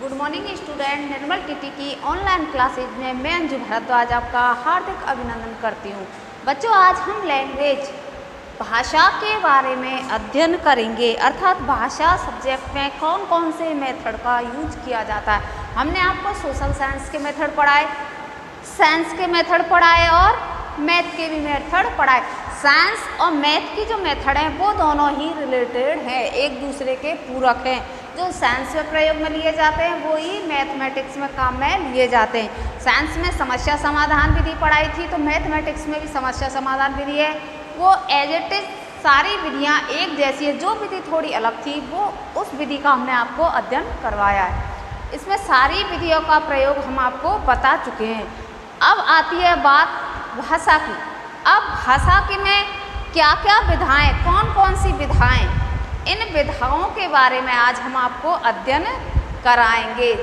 Good morning student. Nirmal TT की online classes में मैं अंजू भारद्वाज आपका हार्दिक अभिनंदन करती हूँ। बच्चों, आज हम लैंग्वेज भाषा के बारे में अध्ययन करेंगे, अर्थात भाषा सब्जेक्ट में कौन कौन से मेथड का यूज किया जाता है। हमने आपको सोशल साइंस के मेथड पढ़ाए, साइंस के मेथड पढ़ाए और मैथ के भी मेथड पढ़ाए। साइंस और मैथ की जो मेथड हैं वो दोनों ही रिलेटेड हैं, एक दूसरे के पूरक हैं। जो साइंस में प्रयोग में लिए जाते हैं वो ही मैथमेटिक्स में काम में लिए जाते हैं। साइंस में समस्या समाधान विधि पढ़ाई थी, तो मैथमेटिक्स में भी समस्या समाधान विधि है। वो एज इट इज सारी विधियाँ एक जैसी है, जो विधि थोड़ी अलग थी वो उस विधि का हमने आपको अध्ययन करवाया है। इसमें सारी विधियों का प्रयोग हम आपको बता चुके हैं। अब आती है बात भाषा की। अब भाषा की में क्या क्या विधाएं, कौन कौन सी विधाएं, इन विधाओं के बारे में आज हम आपको अध्ययन कराएंगे।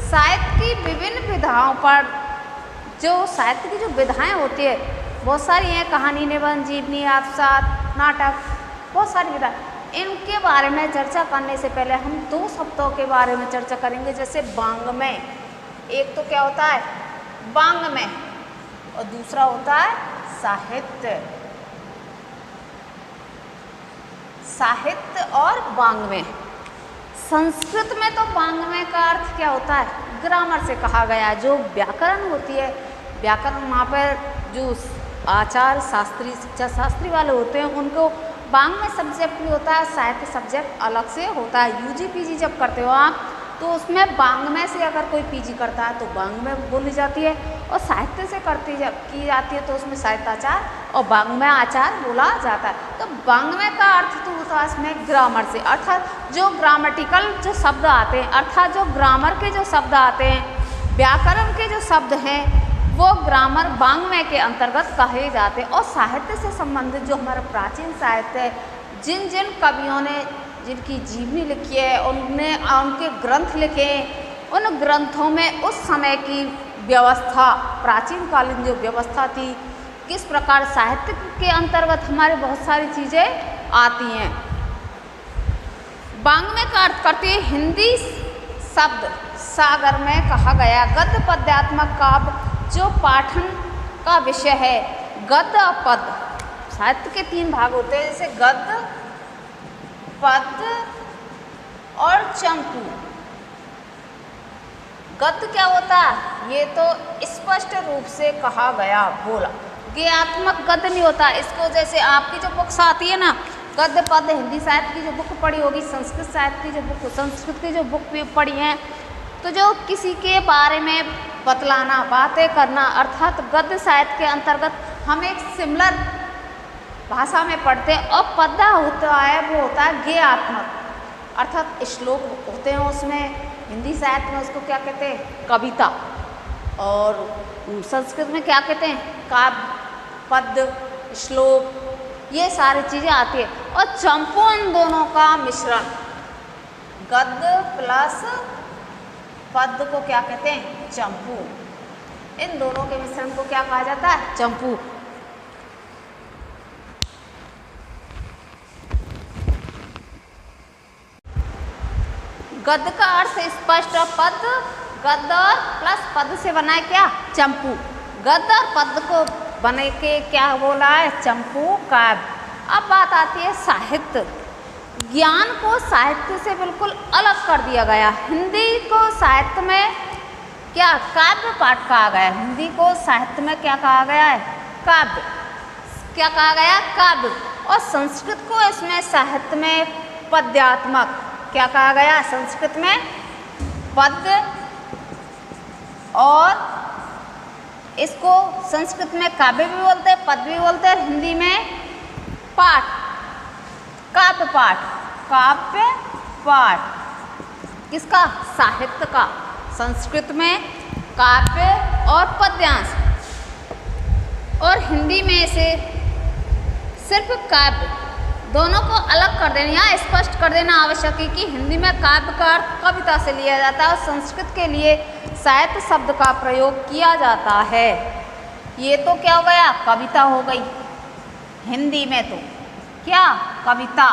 साहित्य की विभिन्न विधाओं पर, जो साहित्य की जो विधाएं होती है बहुत सारी हैं, कहानी, निबंध, जीवनी, अवसाद, नाटक, बहुत सारी विधाएं। इनके बारे में चर्चा करने से पहले हम दो शब्दों के बारे में चर्चा करेंगे, जैसे वाङ्मय। एक तो क्या होता है वाङ्मय और दूसरा होता है साहित्य। साहित्य और वाङ्मय। संस्कृत में तो वाङ्मय का अर्थ क्या होता है, ग्रामर से कहा गया। जो व्याकरण होती है, व्याकरण वहाँ पर जो आचार्य शास्त्री, शिक्षा शास्त्री वाले होते हैं उनको वाङ्मय सब्जेक्ट भी होता है, साहित्य सब्जेक्ट अलग से होता है। यूजी पीजी जब करते हो आप तो उसमें वाङ्मय से अगर कोई पीजी करता है तो वाङ्मय बोली जाती है, और साहित्य से की जाती है तो उसमें साहित्याचार और वाङ्मय आचार बोला जाता है। तो वाङ्मय का अर्थ तो होता है इसमें ग्रामर से, अर्थात जो ग्रामेटिकल जो शब्द आते हैं, अर्थात जो ग्रामर के जो शब्द आते हैं, व्याकरण के जो शब्द हैं वो ग्रामर वाङ्मय के अंतर्गत कहे जाते हैं। और साहित्य से संबंधित जो हमारा प्राचीन साहित्य है, जिन जिन कवियों ने जिनकी जीवनी लिखी है, उनके ग्रंथ लिखे, उन ग्रंथों में उस समय की व्यवस्था, प्राचीन कालीन जो व्यवस्था थी, किस प्रकार साहित्य के अंतर्गत हमारे बहुत सारी चीज़ें आती हैं। वाङ्मय का अर्थ करते हैं हिंदी शब्द सागर में कहा गया गद्य पद्यात्मक काव्य, जो पाठन का विषय है। गद्य और पद्य, साहित्य के तीन भाग होते हैं, जैसे गद्य, पद्य और चंपू। गद्य क्या होता है, ये तो स्पष्ट रूप से कहा गया, बोला। गेयात्मक गद्य नहीं होता इसको, जैसे आपकी जो बुक्स आती है ना, गद्य पद्य, हिंदी साहित्य की जो बुक पढ़ी होगी, संस्कृत साहित्य की जो बुक, संस्कृत की जो बुक भी पढ़ी हैं, तो जो किसी के बारे में बतलाना, बातें करना, अर्थात गद्य साहित्य के अंतर्गत हम एक सिमिलर भाषा में पढ़ते हैं। और पद्य होता है वो होता है गेयात्मक, अर्थात श्लोक होते हैं उसमें। हिंदी साहित्य में उसको क्या कहते हैं, कविता, और संस्कृत में क्या कहते हैं, काव्य, पद्य, श्लोक, ये सारी चीज़ें आती है। और चंपू इन दोनों का मिश्रण, गद्य प्लस पद्य को क्या कहते हैं, चंपू। इन दोनों के मिश्रण को क्या कहा जाता है, चंपू। गद्य का अर्थ स्पष्ट, और पद्य, गद्य और प्लस पद्य से बना है क्या, चंपू। गद्य और पद्य को बने के क्या बोला है, चंपू काव्य। अब बात आती है साहित्य। ज्ञान को साहित्य से बिल्कुल अलग कर दिया गया। हिंदी को साहित्य में क्या काव्य पाठ कहा गया, हिंदी को साहित्य में क्या कहा गया है, काव्य। क्या कहा गया, काव्य। और संस्कृत को इसमें साहित्य में पद्यात्मक, क्या कहा गया, संस्कृत में पद्य, और इसको संस्कृत में काव्य भी बोलते हैं, पद्य भी बोलते हैं, हिंदी में पाठ, काव्य पाठ, काव्य पाठ। किसका, साहित्य का। संस्कृत में काव्य और पद्यांश, और हिंदी में से सिर्फ काव्य। दोनों को अलग कर देना, यहाँ स्पष्ट कर देना आवश्यक है कि हिंदी में काव्य का अर्थ कविता से लिया जाता है, और संस्कृत के लिए साहित्य शब्द का प्रयोग किया जाता है। ये तो क्या हो गया, कविता हो गई। हिंदी में तो क्या, कविता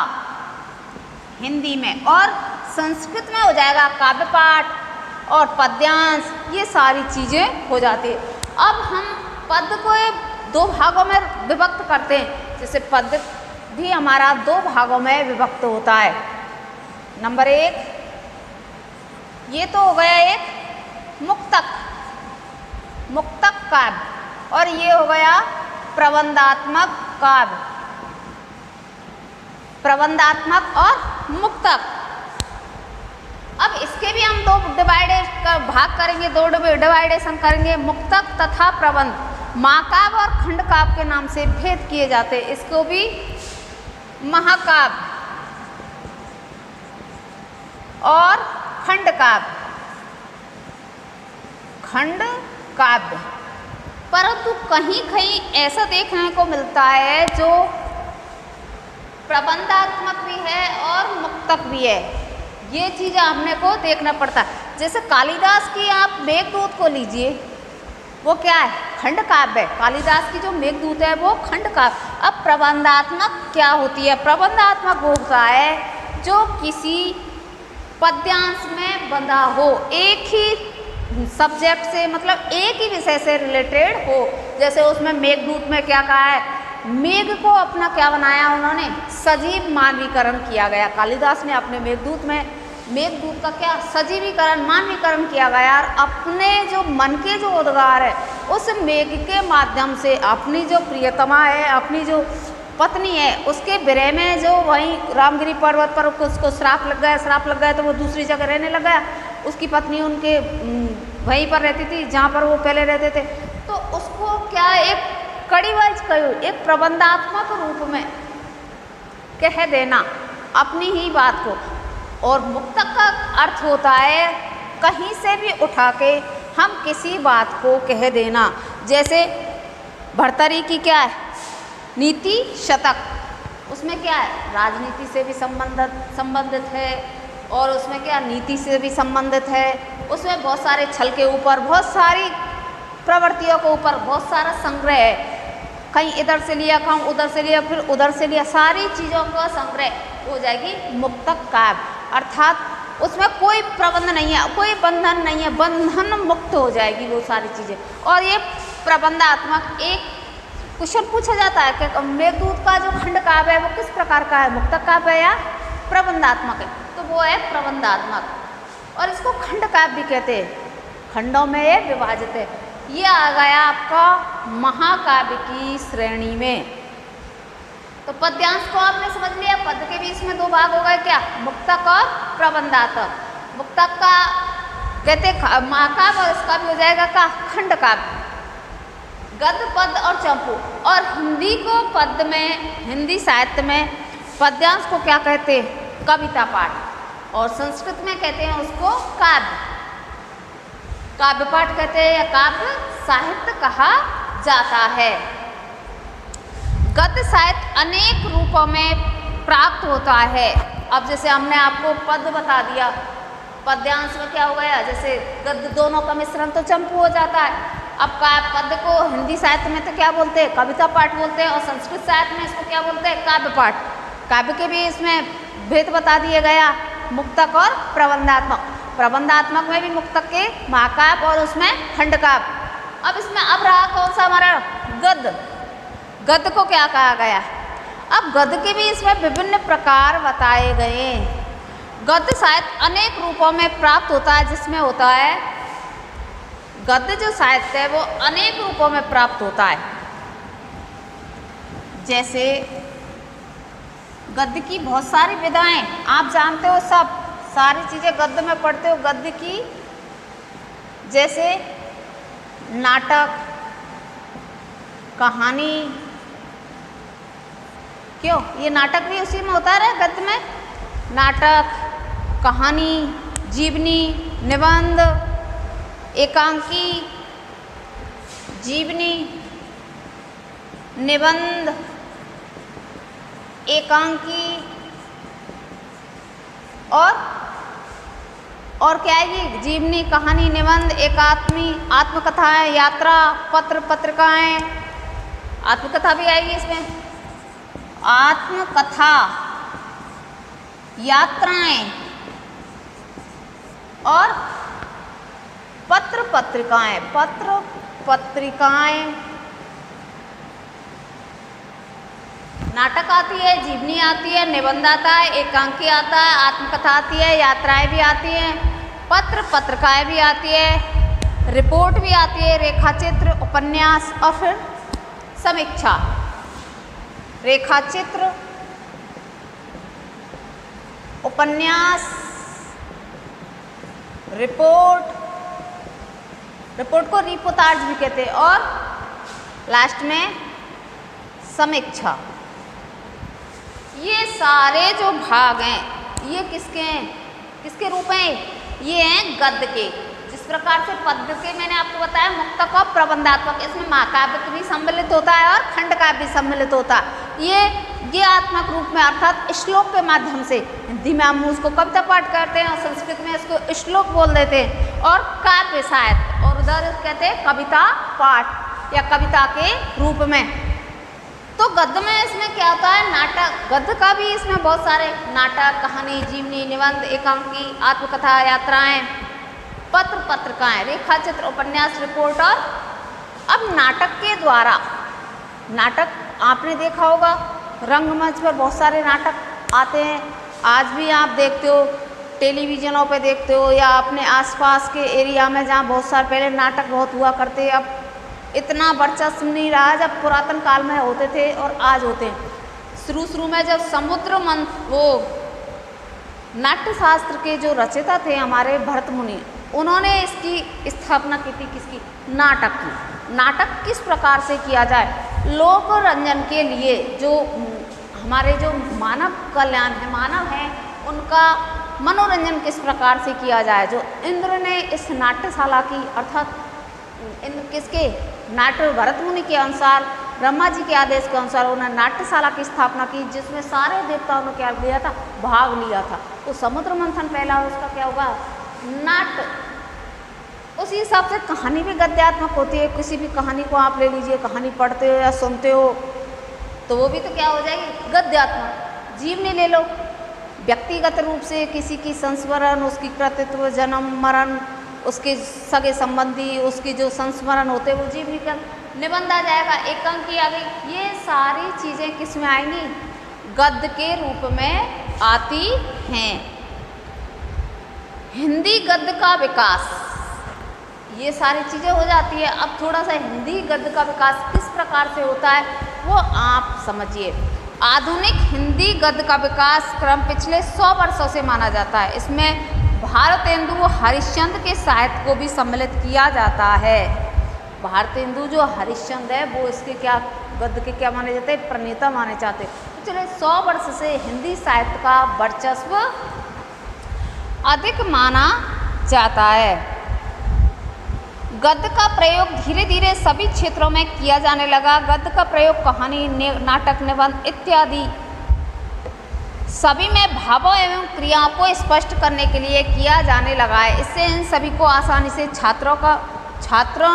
हिंदी में, और संस्कृत में हो जाएगा काव्य पाठ, और पद्यांश, ये सारी चीज़ें हो जाती है। अब हम पद को दो भागों में विभक्त करते हैं, जैसे पद भी हमारा दो भागों में विभक्त होता है। नंबर एक, ये तो हो गया एक मुक्तक, मुक्तक काव्य, और ये हो गया प्रबंधात्मक काव्य, प्रबंधात्मक और मुक्तक। अब इसके भी हम दो भाग करेंगे, दो डिवाइडेशन करेंगे, मुक्तक तथा प्रबंध। महाकाव्य और खंडकाव्य के नाम से भेद किए जाते हैं। इसको भी महाकाव्य और खंडकाव्य, खंडकाव्य। परंतु कहीं कहीं ऐसा देखने को मिलता है जो प्रबंधात्मक भी है और मुक्तक भी है। ये चीज़ हमने को देखना पड़ता है। जैसे कालिदास की आप मेघदूत को लीजिए, वो क्या है, खंड काव्य है। कालिदास की जो मेघदूत है वो खंड काव्य। अब प्रबंधात्मक क्या होती है? प्रबंधात्मक वो होता है जो किसी पद्यांश में बंधा हो, एक ही सब्जेक्ट से, मतलब एक ही विषय से रिलेटेड हो। जैसे उसमें मेघदूत में क्या कहा है, मेघ को अपना क्या बनाया उन्होंने, सजीव मानवीकरण किया गया। कालिदास ने अपने मेघदूत में मेघदूत का क्या सजीवीकरण, मानवीकरण किया गया, और अपने जो मन के जो उद्गार है उस मेघ के माध्यम से अपनी जो प्रियतमा है, अपनी जो पत्नी है, उसके विरह में जो वहीं रामगिरी पर्वत पर उसको श्राप लग गया तो वो दूसरी जगह रहने लग गया। उसकी पत्नी उनके वहीं पर रहती थी जहाँ पर वो पहले रहते थे। तो उसको क्या एक कड़ी वाइज एक प्रबंधात्मक रूप में कह देना अपनी ही बात को। और मुक्तक का अर्थ होता है कहीं से भी उठा के हम किसी बात को कह देना। जैसे भर्तरी की क्या है, नीति शतक, उसमें क्या है, राजनीति से भी संबंधित है, और उसमें क्या नीति से भी संबंधित है। उसमें बहुत सारे छल के ऊपर, बहुत सारी प्रवृत्तियों के ऊपर बहुत सारा संग्रह है। कहीं इधर से लिया, कहीं उधर से लिया, फिर उधर से लिया, सारी चीज़ों का संग्रह हो जाएगी मुक्तक काव्य। अर्थात उसमें कोई प्रबंध नहीं है, कोई बंधन नहीं है, बंधन मुक्त हो जाएगी वो सारी चीज़ें। और ये प्रबंधात्मक, एक क्वेश्चन पूछा जाता है कि मेघदूत का जो खंड काव्य है वो किस प्रकार का है, मुक्तक काव्य है या प्रबंधात्मक है? तो वो है प्रबंधात्मक। और इसको खंड काव्य भी कहते हैं, खंडों में ये विभाजित है। ये आ गया आपका महाकाव्य की श्रेणी में। तो पद्यांश को आपने समझ लिया, पद के भी इसमें दो भाग हो गए, क्या, मुक्तक और प्रबंधात्मक। मुक्तक का कहते महाकाव्य, और इसका भी हो जाएगा का खंड काव्य। गद्य, पद और चंपू। और हिंदी को पद में, हिंदी साहित्य में पद्यांश को क्या कहते हैं, कविता पाठ, और संस्कृत में कहते हैं उसको काव्य, काव्य पाठ कहते हैं या काव्य साहित्य कहा जाता है। गद्य साहित्य अनेक रूपों में प्राप्त होता है। अब जैसे हमने आपको पद बता दिया, पद्यांश में क्या हो गया, जैसे गद्य दोनों का मिश्रण तो चंपू हो जाता है। अब पद को हिंदी साहित्य में तो क्या बोलते हैं, कविता पाठ बोलते हैं, और संस्कृत साहित्य में इसको क्या बोलते हैं, काव्य पाठ। काव्य के भी इसमें भेद बता दिया गया, मुक्तक और प्रबंधात्मक। प्रबंधात्मक में भी मुक्तक के महाकाव्य और उसमें खंडकाव्य। अब इसमें अब रहा कौन सा हमारा, गद्य। गद्य को क्या कहा गया, अब गद्य के भी इसमें विभिन्न प्रकार बताए गए। गद्य साहित्य अनेक रूपों में प्राप्त होता है, जिसमें होता है गद्य जो साहित्य है वो अनेक रूपों में प्राप्त होता है। जैसे गद्य की बहुत सारी विधाएं आप जानते हो, सब सारी चीज़ें गद्य में पढ़ते हो गद्य की। जैसे नाटक, कहानी, क्यों, ये नाटक भी उसी में होता है गद्य में। नाटक, कहानी, जीवनी, निबंध, एकांकी, जीवनी, निबंध, एकांकी, और क्या है ये, जीवनी, कहानी, निबंध, एकात्मी, आत्मकथाएं, यात्रा, पत्र, पत्रिकाएं, आत्मकथा भी आएगी इसमें। आत्मकथा, यात्राएं और पत्र पत्रिकाएं, पत्र पत्रिकाएं, नाटक आती है, जीवनी आती है, निबंध आता है, एकांकी आता है, आत्मकथा आती है, यात्राएं भी आती हैं, पत्र पत्रिकाएं भी आती है, रिपोर्ट भी आती है, रेखाचित्र, उपन्यास और फिर समीक्षा। रेखाचित्र, उपन्यास, रिपोर्ट, रिपोर्ट को रिपोर्टाज भी कहते हैं, और लास्ट में समीक्षा। ये सारे जो भाग हैं ये किसके हैं, किसके रूप हैं? ये हैं गद्य के। जिस प्रकार से पद्य के मैंने आपको बताया मुक्तक और प्रबंधात्मक, इसमें महाकाव्य भी सम्मिलित होता है और खंडकाव्य भी सम्मिलित होता है। ये गद्यात्मक रूप में अर्थात श्लोक के माध्यम से, हिंदी में हम उसको कविता पाठ करते हैं और संस्कृत में इसको श्लोक बोल देते हैं, और काव्य साहित्य, और उधर कहते हैं कविता पाठ या कविता के रूप में। तो गद्य में इसमें क्या होता है, नाटक, गद्य का भी इसमें बहुत सारे नाटक, कहानी, जीवनी, निबंध, एकांकी, आत्मकथा, यात्राएं, पत्र पत्रिकाएं, रेखाचित्र, उपन्यास, रिपोर्ट। और अब नाटक के द्वारा, नाटक आपने देखा होगा रंगमंच पर बहुत सारे नाटक आते हैं, आज भी आप देखते हो, टेलीविजनों पे देखते हो, या अपने आसपास के एरिया में जहाँ बहुत सारे पहले नाटक बहुत हुआ करते हैं, अब इतना वर्चस्व नहीं रहा जब पुरातन काल में होते थे और आज होते हैं। शुरू में जब समुद्र वो नाट्य शास्त्र के जो रचयिता थे हमारे भरत मुनि, उन्होंने इसकी स्थापना की थी, किसकी? नाटक की। नाटक किस प्रकार से किया जाए, लोक रंजन के लिए, जो हमारे जो मानव कल्याण है, मानव है, उनका मनोरंजन किस प्रकार से किया जाए। जो इंद्र ने इस नाट्यशाला की, अर्थात इंद्र किसके? नाट्य भरत मुनि के अनुसार, ब्रह्मा जी के आदेश के अनुसार उन्होंने नाट्यशाला की स्थापना की, जिसमें सारे देवताओं ने क्या लिया था? भाग लिया था। तो समुद्र मंथन पहला उसका क्या होगा? नाट्य। उसी हिसाब से कहानी भी गद्यात्मक होती है। किसी भी कहानी को आप ले लीजिए, कहानी पढ़ते हो या सुनते हो तो वो भी तो क्या हो जाएगी? गद्यात्मक। जीवनी ले लो, व्यक्तिगत रूप से किसी की संस्मरण, उसकी कृतित्व, जन्म मरण, उसके सगे संबंधी, उसकी जो संस्मरण होते हैं वो जीवनी का। निबंध आ जाएगा, एकांकी आ गई। ये सारी चीज़ें किस में आएंगी? गद्य के रूप में आती हैं। हिंदी गद्य का विकास, ये सारी चीज़ें हो जाती है। अब थोड़ा सा हिंदी गद्य का विकास किस प्रकार से होता है वो आप समझिए। आधुनिक हिंदी गद्य का विकास क्रम पिछले 100 वर्षों से माना जाता है। इसमें भारतेंदु हरिश्चंद्र के साहित्य को भी सम्मिलित किया जाता है। भारतेंदु जो हरिश्चंद्र है वो इसके क्या, गद्य के क्या माने जाते हैं? प्रणेता माने जाते हैं। तो चलिए 100 वर्ष से हिंदी साहित्य का वर्चस्व अधिक माना जाता है। गद्य का प्रयोग धीरे धीरे सभी क्षेत्रों में किया जाने लगा। गद्य का प्रयोग कहानी, नाटक, निबंध इत्यादि सभी में भावों एवं क्रियाओं को स्पष्ट करने के लिए किया जाने लगा है। इससे इन सभी को आसानी से छात्रों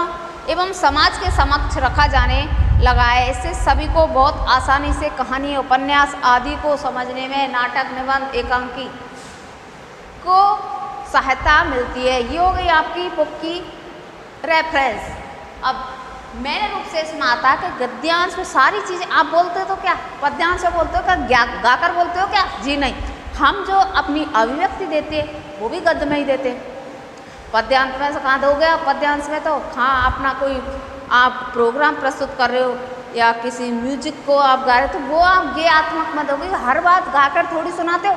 एवं समाज के समक्ष रखा जाने लगा है। इससे सभी को बहुत आसानी से कहानी, उपन्यास आदि को समझने में, नाटक, निबंध, एकांकी को सहायता मिलती है। ये हो गई आपकी बुक की रेफरेंस। अब मैंने रूप से इसमें आता है कि गद्यांश में सारी चीज़ें आप बोलते हो तो क्या, पद्यांश में बोलते हो क्या, गाकर बोलते हो क्या? जी नहीं, हम जो अपनी अभिव्यक्ति देते हैं वो भी गद्य में ही देते हैं। पद्यांश में से कहाँ दोगे आप? पद्यांश में तो हाँ, अपना कोई आप प्रोग्राम प्रस्तुत कर रहे हो या किसी म्यूजिक को आप गा रहे हो तो वो आप गद्यात्मक में दोगे। हर बात गाकर थोड़ी सुनाते हो।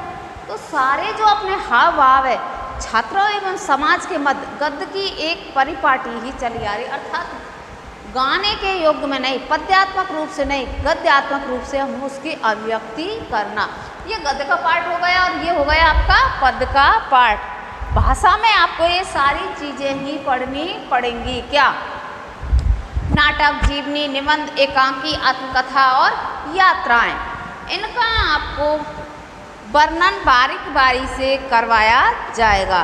तो सारे जो अपने हाव भाव है छात्रों एवं समाज के मध्य गद्य की एक परिपाटी ही चली आ रही, अर्थात गाने के योग्य में नहीं, पद्यात्मक रूप से नहीं, गद्यात्मक रूप से हम उसकी अभिव्यक्ति करना। ये गद्य का पार्ट हो गया और ये हो गया आपका पद्य का पार्ट। भाषा में आपको ये सारी चीज़ें ही पढ़नी पड़ेंगी। क्या? नाटक, जीवनी, निबंध, एकांकी, आत्मकथा और यात्राएं, इनका आपको वर्णन बारीक बारी से करवाया जाएगा।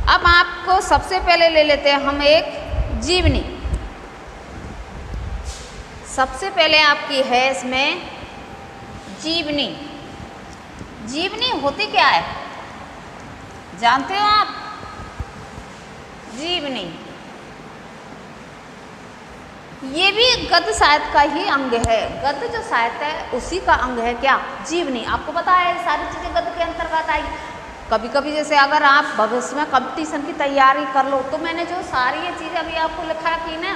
अब आपको सबसे पहले ले लेते हैं हम एक जीवनी। सबसे पहले आपकी है इसमें जीवनी। जीवनी होती क्या है जानते हो आप? जीवनी। ये भी गद्य साहित्य का ही अंग है। गद्य जो साहित्य है उसी का अंग है क्या? जीवनी। आपको पता है सारी चीज़ें गद्य के अंतर्गत आई। कभी कभी जैसे अगर आप भविष्य में कंपटीशन की तैयारी कर लो तो मैंने जो सारी ये चीज़ें अभी आपको लिखा की ना,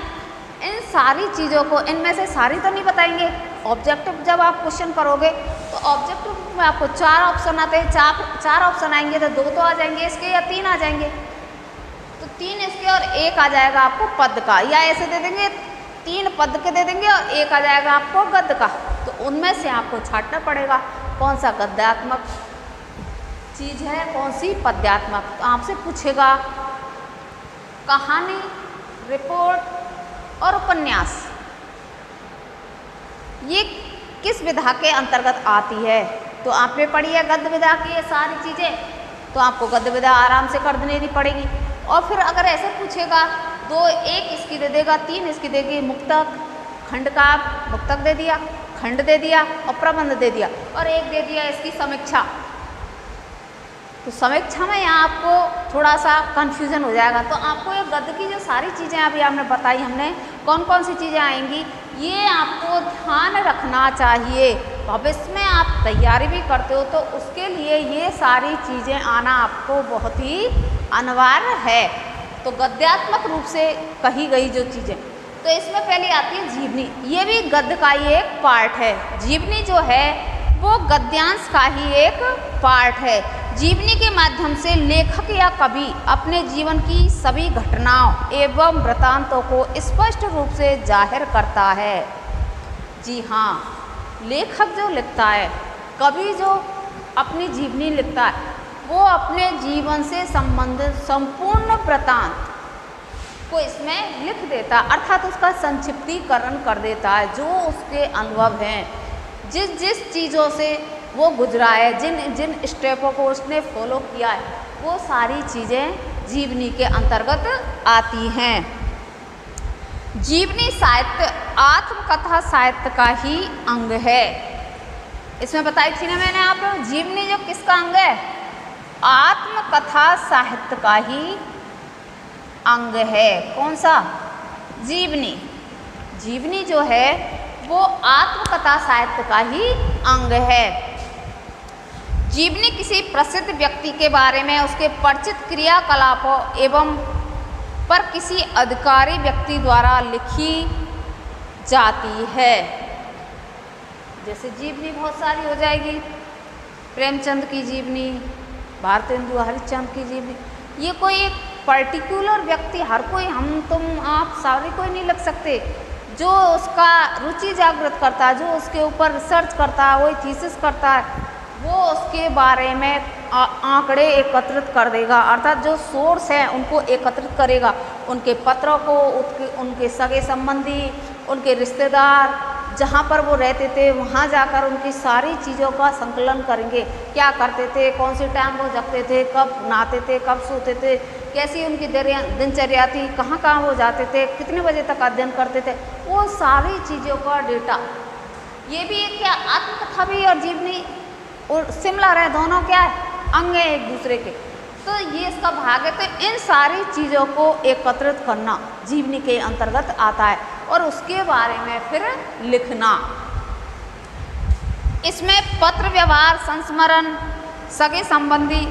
इन सारी चीज़ों को, इनमें से सारी तो नहीं बताएंगे। ऑब्जेक्टिव जब आप क्वेश्चन करोगे तो ऑब्जेक्टिव में आपको 4 ऑप्शन आते हैं। 4 ऑप्शन आएंगे तो 2 तो आ जाएंगे इसके या 3 आ जाएंगे। तो 3 इसके और 1 आ जाएगा आपको पद का, या ऐसे दे देंगे 3 पद के दे देंगे और 1 आ जाएगा आपको गद्य का। तो उनमें से आपको छांटना पड़ेगा कौन सा गद्यात्मक चीज़ है, कौन सी पद्यात्मक। तो आपसे पूछेगा कहानी, रिपोर्ट और उपन्यास ये किस विधा के अंतर्गत आती है। तो आपने पढ़ी है गद्य विधा की ये सारी चीज़ें, तो आपको गद्य विधा आराम से कर देनी पड़ेगी। और फिर अगर ऐसे पूछेगा 2, 1 इसकी दे देगा, 3 इसकी देगी, मुक्तक, खंड काव्य, मुक्तक दे दिया, खंड दे दिया और प्रबंध दे दिया, और 1 दे दिया इसकी समीक्षा। तो समीक्षा में यहाँ आपको थोड़ा सा कन्फ्यूज़न हो जाएगा। तो आपको ये गद्य की जो सारी चीज़ें अभी आपने बताई, हमने कौन कौन सी चीज़ें आएंगी, ये आपको ध्यान रखना चाहिए। भविष्य में आप तैयारी भी करते हो तो उसके लिए ये सारी चीज़ें आना आपको बहुत ही अनिवार्य है। तो गद्यात्मक रूप से कही गई जो चीज़ें, तो इसमें पहले आती है जीवनी। ये भी गद्य का ही एक पार्ट है। जीवनी जो है वो गद्यांश का ही एक पार्ट है। जीवनी के माध्यम से लेखक या कवि अपने जीवन की सभी घटनाओं एवं वृत्तांतों को स्पष्ट रूप से जाहिर करता है। जी हाँ, लेखक जो लिखता है, कवि जो अपनी जीवनी लिखता है, वो अपने जीवन से संबंधित संपूर्ण वृत्तांत को इसमें लिख देता, अर्थात उसका संक्षिप्तीकरण कर देता है। जो उसके अनुभव हैं, जिस चीज़ों से वो गुजरा है, जिन स्टेपों को उसने फॉलो किया है, वो सारी चीज़ें जीवनी के अंतर्गत आती हैं। जीवनी साहित्य आत्मकथा साहित्य का ही अंग है। इसमें बताई थी ना मैंने आप, जीवनी जो किसका अंग है, आत्मकथा साहित्य का ही अंग है। कौन सा? जीवनी। जीवनी जो है वो आत्मकथा साहित्य का ही अंग है। जीवनी किसी प्रसिद्ध व्यक्ति के बारे में उसके परिचित क्रियाकलापों एवं पर किसी अधिकारी व्यक्ति द्वारा लिखी जाती है। जैसे जीवनी बहुत सारी हो जाएगी, प्रेमचंद की जीवनी, भारतेंदु हरिश्चंद्र की जीवनी। ये कोई एक पर्टिकुलर व्यक्ति, हर कोई, हम तुम आप सारे कोई नहीं लिख सकते। जो उसका रुचि जागृत करता है, जो उसके ऊपर रिसर्च करता है, वही थीसिस करता है, वो उसके बारे में आंकड़े एकत्रित कर देगा, अर्थात जो सोर्स हैं उनको एकत्रित करेगा, उनके पत्रों को, उनके सगे संबंधी, उनके रिश्तेदार, जहाँ पर वो रहते थे वहाँ जाकर उनकी सारी चीज़ों का संकलन करेंगे। क्या करते थे, कौन सी टाइम वो जगते थे, कब नहाते थे, कब सोते थे, कैसी उनकी दिनचर्या थी, कहाँ कहाँ वो जाते थे, कितने बजे तक अध्ययन करते थे, वो सारी चीज़ों का डेटा। ये भी एक क्या, आत्मकथा भी और जीवनी और सिमिलर है, दोनों क्या है, अंग है एक दूसरे के। तो ये इसका भाग है। तो इन सारी चीज़ों को एकत्रित करना जीवनी के अंतर्गत आता है और उसके बारे में फिर लिखना। इसमें पत्र व्यवहार, संस्मरण, सगे संबंधी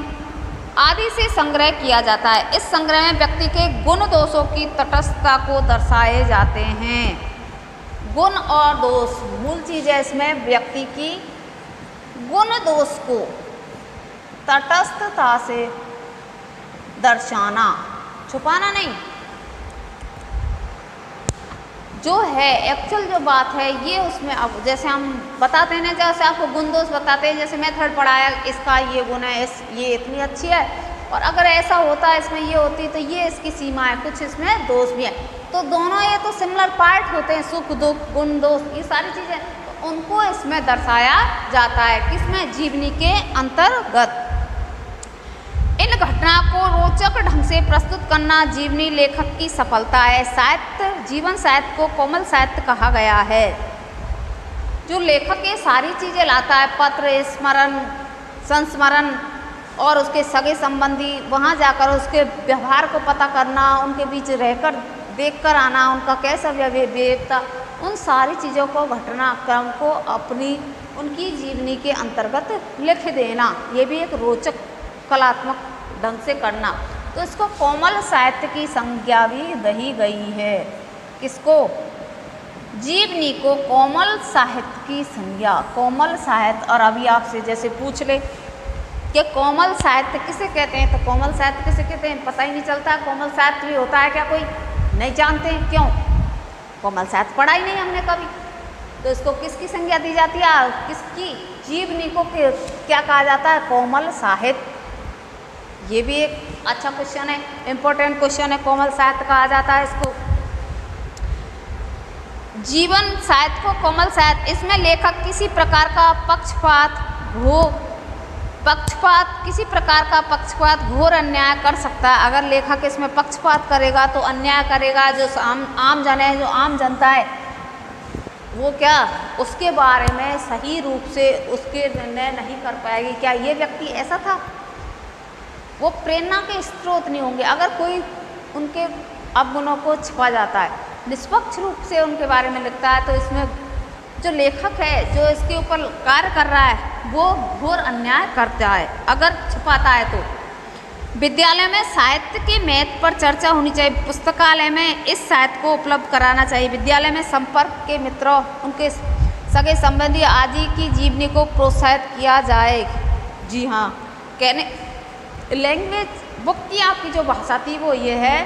आदि से संग्रह किया जाता है। इस संग्रह में व्यक्ति के गुण दोषों की तटस्थता को दर्शाए जाते हैं। गुण और दोष मूल चीज़ है इसमें, व्यक्ति की गुण दोष को तटस्थता से दर्शाना, छुपाना नहीं। जो है एक्चुअल जो बात है ये उसमें, अब जैसे हम बताते हैं ना, जैसे आपको गुण दोष बताते हैं, जैसे मेथड पढ़ाया, इसका ये गुण है, ये इतनी अच्छी है, और अगर ऐसा होता है इसमें ये होती तो ये इसकी सीमा है, कुछ इसमें दोष भी है। तो दोनों ये तो सिमिलर पार्ट होते हैं, सुख दुख, गुण दोष, ये सारी चीज़ें, तो उनको इसमें दर्शाया जाता है। किसमें? जीवनी के अंतर्गत। इन घटना को रोचक ढंग से प्रस्तुत करना जीवनी लेखक की सफलता है। साहित्य, जीवन साहित्य को कोमल साहित्य कहा गया है। जो लेखक ये सारी चीज़ें लाता है, पत्र, स्मरण, संस्मरण, और उसके सगे संबंधी, वहाँ जाकर उसके व्यवहार को पता करना, उनके बीच रहकर देखकर आना, उनका कैसा व्यवहार था, उन सारी चीज़ों को, घटनाक्रम को अपनी उनकी जीवनी के अंतर्गत लिख देना, ये भी एक रोचक कलात्मक ढंग से करना। तो इसको कोमल साहित्य की संज्ञा भी दी गई है। किसको? जीवनी को कोमल साहित्य की संज्ञा। कोमल साहित्य, और अभी आपसे जैसे पूछ ले कि कोमल साहित्य किसे कहते हैं, तो कोमल साहित्य किसे कहते हैं पता ही नहीं चलता। कोमल साहित्य भी होता है क्या, कोई नहीं जानते हैं। क्यों? कोमल साहित्य पढ़ा ही नहीं हमने कभी। तो इसको किसकी संज्ञा दी जाती है? किसकी? जीवनी को क्या कहा जाता है? कोमल साहित्य। ये भी एक अच्छा क्वेश्चन है, इंपॉर्टेंट क्वेश्चन है। कोमल साहित्य कहा जाता है इसको। जीवन साहित्य को कोमल साहित्य, इसमें लेखक किसी प्रकार का किसी प्रकार का पक्षपात, घोर अन्याय कर सकता है। अगर लेखक इसमें पक्षपात करेगा तो अन्याय करेगा। जो आम जन है, जो आम जनता है, वो क्या उसके बारे में सही रूप से उसके निर्णय नहीं कर पाएगी। क्या ये व्यक्ति ऐसा था? वो प्रेरणा के स्रोत नहीं होंगे। अगर कोई उनके अवगुणों को छिपा जाता है, निष्पक्ष रूप से उनके बारे में लिखता है, तो इसमें जो लेखक है, जो इसके ऊपर कार्य कर रहा है, वो घोर अन्याय करता है अगर छुपाता है तो। विद्यालय में साहित्य के महत्व पर चर्चा होनी चाहिए। पुस्तकालय में इस साहित्य को उपलब्ध कराना चाहिए। विद्यालय में संपर्क के मित्रों, उनके सगे संबंधी आदि की जीवनी को प्रोत्साहित किया जाए। जी हाँ, कहने लैंग्वेज बुक की आपकी जो भाषा थी वो ये है,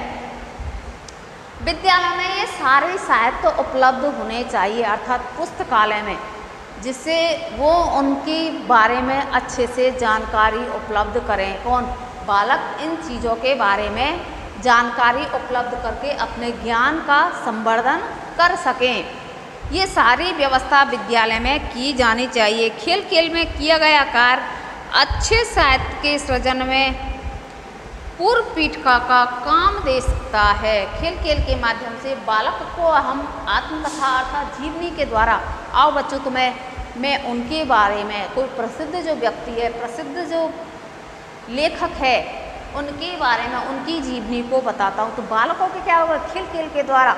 विद्यालय में ये सारे साहित्य उपलब्ध होने चाहिए, अर्थात पुस्तकालय में, जिससे वो उनके बारे में अच्छे से जानकारी उपलब्ध करें। कौन? बालक इन चीज़ों के बारे में जानकारी उपलब्ध करके अपने ज्ञान का संवर्धन कर सकें। ये सारी व्यवस्था विद्यालय में की जानी चाहिए। खेल खेल में किया गया कार्य अच्छे साहित्य के सृजन में पूर्व पीठिका का काम दे सकता है। खेल खेल के माध्यम से बालक को हम आत्मकथा अर्थात जीवनी के द्वारा, आओ बच्चों तुम्हें मैं उनके बारे में, कोई प्रसिद्ध जो व्यक्ति है, प्रसिद्ध जो लेखक है, उनके बारे में, उनकी जीवनी को बताता हूँ। तो बालकों के क्या होगा? खेल खेल के द्वारा,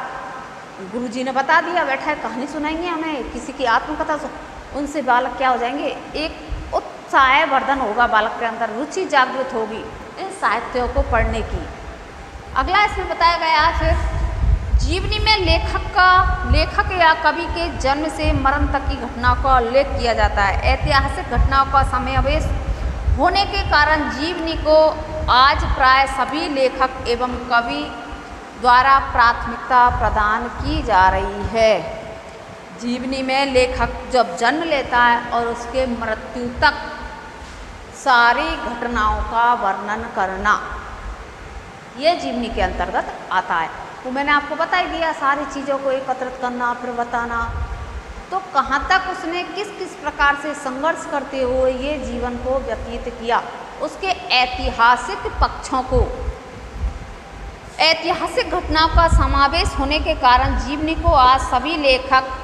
गुरुजी ने बता दिया, बैठा है कहानी सुनाएंगे हमें, किसी की आत्मकथा, उनसे बालक क्या हो जाएंगे? एक उत्साह वर्धन होगा बालक के अंदर, रुचि जागृत होगी इन साहित्यों को पढ़ने की। अगला इसमें बताया गया है फिर जीवनी में लेखक या कवि के जन्म से मरण तक की घटनाओं का उल्लेख किया जाता है। ऐतिहासिक घटनाओं का समावेश होने के कारण जीवनी को आज प्राय सभी लेखक एवं कवि द्वारा प्राथमिकता प्रदान की जा रही है। जीवनी में लेखक जब जन्म लेता है और उसके मृत्यु तक सारी घटनाओं का वर्णन करना, ये जीवनी के अंतर्गत आता है। तो मैंने आपको बता ही दिया, सारी चीज़ों को एकत्रित करना, फिर बताना, तो कहाँ तक उसने किस किस प्रकार से संघर्ष करते हुए ये जीवन को व्यतीत किया, उसके ऐतिहासिक पक्षों को, ऐतिहासिक घटनाओं का समावेश होने के कारण जीवनी को आज सभी लेखक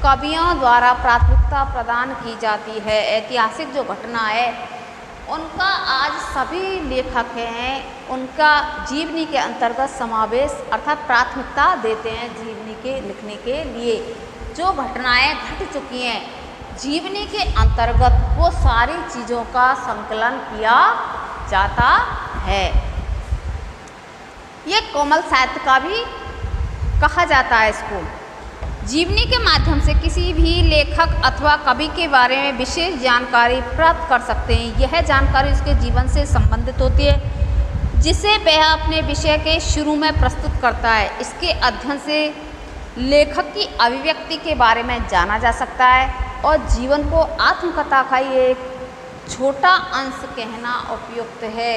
कवियों द्वारा प्राथमिकता प्रदान की जाती है। ऐतिहासिक जो घटना है उनका आज सभी लेखक हैं, उनका जीवनी के अंतर्गत समावेश अर्थात प्राथमिकता देते हैं जीवनी के लिखने के लिए। जो घटनाएं घट चुकी हैं जीवनी के अंतर्गत, वो सारी चीज़ों का संकलन किया जाता है। ये कोमल साहित्य का भी कहा जाता है इसको। जीवनी के माध्यम से किसी भी लेखक अथवा कवि के बारे में विशेष जानकारी प्राप्त कर सकते हैं। यह जानकारी उसके जीवन से संबंधित होती है, जिसे वह अपने विषय के शुरू में प्रस्तुत करता है। इसके अध्ययन से लेखक की अभिव्यक्ति के बारे में जाना जा सकता है और जीवन को आत्मकथा का ही एक छोटा अंश कहना उपयुक्त है।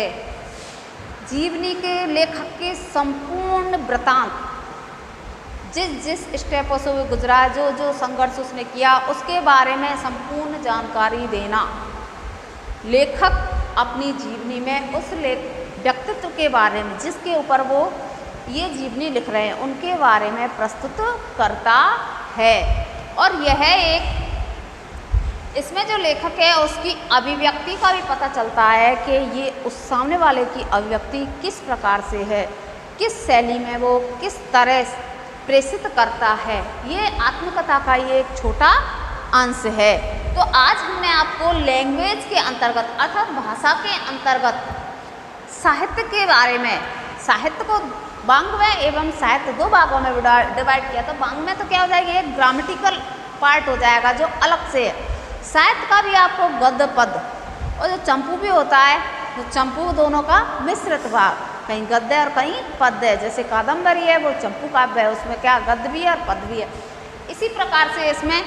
जीवनी के लेखक के संपूर्ण वृतांत, जिस स्टेपों से वो गुजरा, जो संघर्ष उसने किया, उसके बारे में संपूर्ण जानकारी देना। लेखक अपनी जीवनी में उस व्यक्तित्व के बारे में जिसके ऊपर वो ये जीवनी लिख रहे हैं, उनके बारे में प्रस्तुत करता है। और यह एक इसमें जो लेखक है उसकी अभिव्यक्ति का भी पता चलता है कि ये उस सामने वाले की अभिव्यक्ति किस प्रकार से है, किस शैली में वो किस तरह प्रेषित करता है। ये आत्मकथा का ये एक छोटा अंश है। तो आज हमने आपको लैंग्वेज के अंतर्गत अर्थात भाषा के अंतर्गत साहित्य के बारे में, साहित्य को वाङ्मय एवं साहित्य दो भागों में डिवाइड किया। तो वाङ्मय तो क्या हो जाएगी, एक ग्रामेटिकल पार्ट हो जाएगा जो अलग से है। साहित्य का भी आपको गद्य पद और जो चंपू भी होता है, तो चंपू दोनों का मिश्रित भाग, कहीं गद्य और कहीं पद्य है। जैसे कादम्बरी है वो चंपू काव्य है, उसमें क्या गद्य भी है और पद्य भी है। इसी प्रकार से इसमें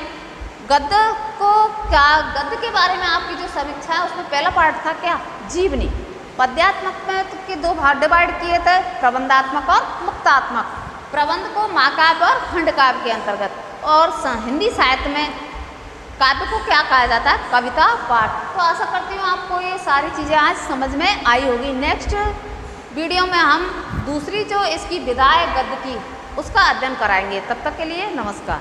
गद्य को क्या, गद्य के बारे में आपकी जो समीक्षा है उसमें पहला पार्ट था क्या, जीवनी। पद्यात्मक में तो के दो भाग डिवाइड किए थे, प्रबंधात्मक और मुक्तात्मक। प्रबंध को महाकाव्य और खंड काव्य के अंतर्गत, और हिंदी साहित्य में काव्य को क्या कहा जाता है, कविता पाठ। तो आशा करती हूँ आपको ये सारी चीज़ें आज समझ में आई होगी। नेक्स्ट वीडियो में हम दूसरी जो इसकी विधा है गद्य की, उसका अध्ययन कराएंगे। तब तक के लिए नमस्कार।